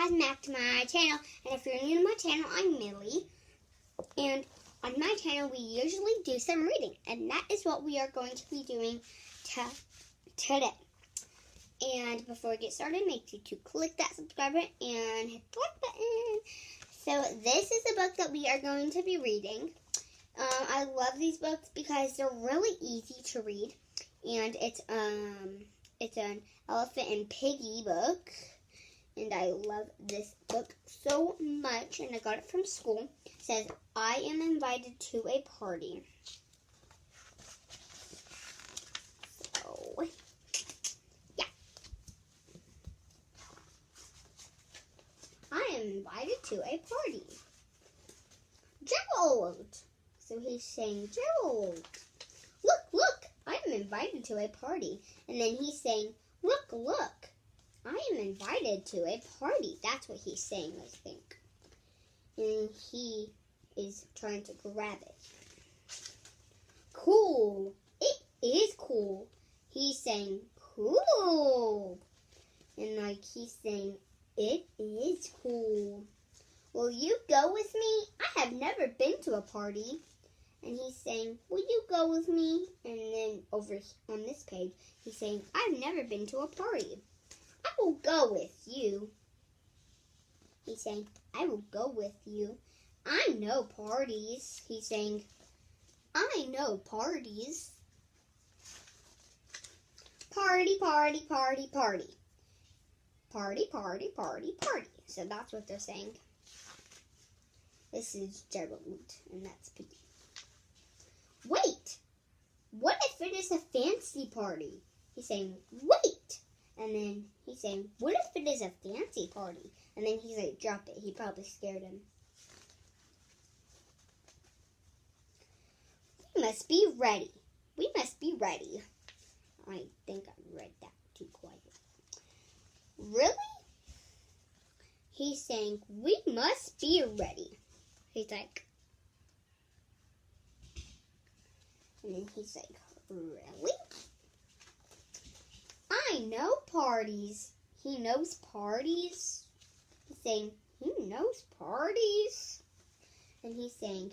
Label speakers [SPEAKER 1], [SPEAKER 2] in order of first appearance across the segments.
[SPEAKER 1] guys back to my channel, and if you're new to my channel, I'm Millie, and on my channel we usually do some reading, and that is what we are going to be doing today. And before we get started, make sure to click that subscribe button and hit the like button. So this is the book that we are going to be reading. I love these books because they're really easy to read, and it's an Elephant and Piggy book. And I love this book so much, and I got it from school. It says, I am invited to a party. So, yeah. I am invited to a party. Gerald! So he's saying, Gerald, look, I am invited to a party. And then he's saying, look. I am invited to a party. That's what he's saying, I think. And he is trying to grab it. Cool. It is cool. He's saying, cool. And he's saying, it is cool. Will you go with me? I have never been to a party. And he's saying, will you go with me? And then over on this page, he's saying, I've never been to a party. I will go with you. He's saying, I will go with you. I know parties. He's saying, I know parties. Party. Party. So that's what they're saying. This is Gerald, and that's Piggy. Wait! What if it is a fancy party? He's saying, wait! And then he's saying, what if it is a fancy party? And then he's like, drop it. He probably scared him. We must be ready. I think I read that too quiet. Really? He's saying, we must be ready. He's like, and then he's like, really? I know parties. He knows parties. He's saying, he knows parties. And he's saying,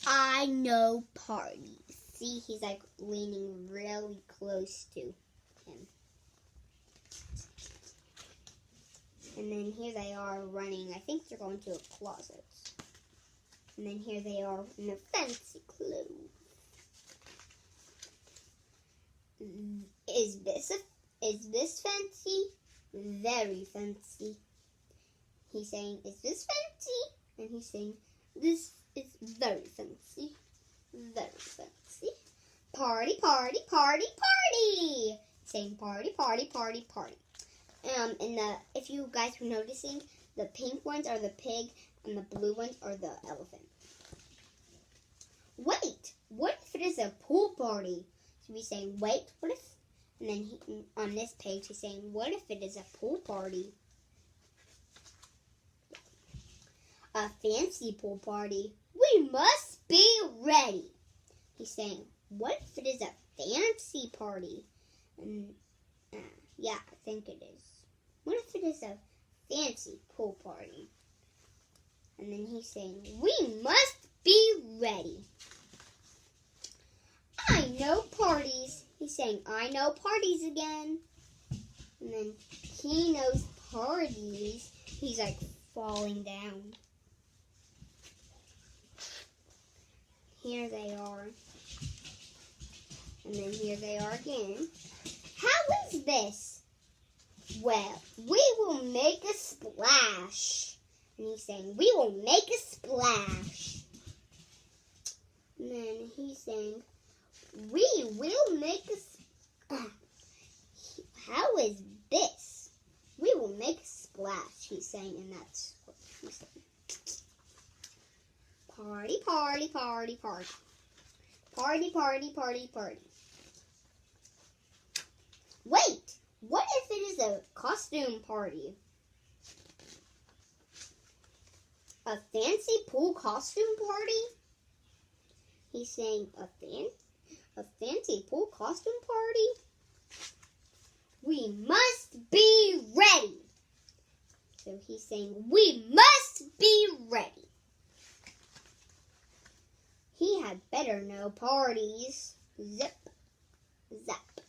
[SPEAKER 1] I know parties. See, he's like leaning really close to him. And then here they are running. I think they're going to a closet. And then here they are in their fancy clothes. Is this fancy? Very fancy. He's saying, is this fancy? And he's saying, this is very fancy. Very fancy. Party. Saying party. If you guys were noticing, the pink ones are the pig and the blue ones are the elephant. Wait, what if it is a pool party? So he's saying, wait, what if? And then on this page, he's saying, what if it is a pool party? A fancy pool party. We must be ready. He's saying, what if it is a fancy party? And yeah, I think it is. What if it is a fancy pool party? And then he's saying, we must be ready. I know parties. He's saying, I know parties again. And then he knows parties. He's like falling down. Here they are. And then here they are again. How is this? Well, we will make a splash. And he's saying, we will make a splash. And then he's saying, we will make a how is this? We will make a splash, he's saying, and that's what he's saying. Party. Wait, what if it is a costume party? A fancy pool costume party? He's saying, a fancy pool costume party? We must be ready. So he's saying, we must be ready. He had better know parties. Zip, zap.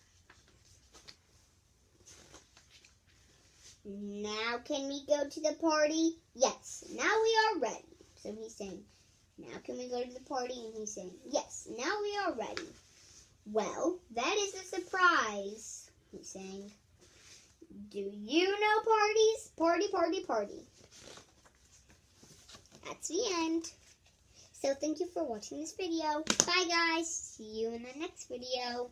[SPEAKER 1] Now can we go to the party? Yes, now we are ready. So he's saying, now can we go to the party? And he's saying, yes, now we are ready. Well, that is a surprise, he's saying. Do you know parties? Party, party, party. That's the end. So thank you for watching this video. Bye guys. See you in the next video.